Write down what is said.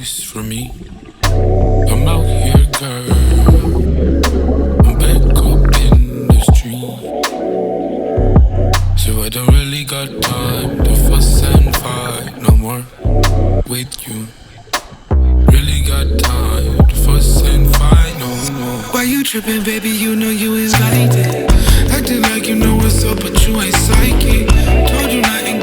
place for me. I'm out here, girl. I'm back up in the street. So I don't really got time to fuss and fight no more with you. Really got time to fuss and fight no more. Why you tripping, baby? You know you invited. Acting like you know what's up, but you ain't psychic. Told you nothing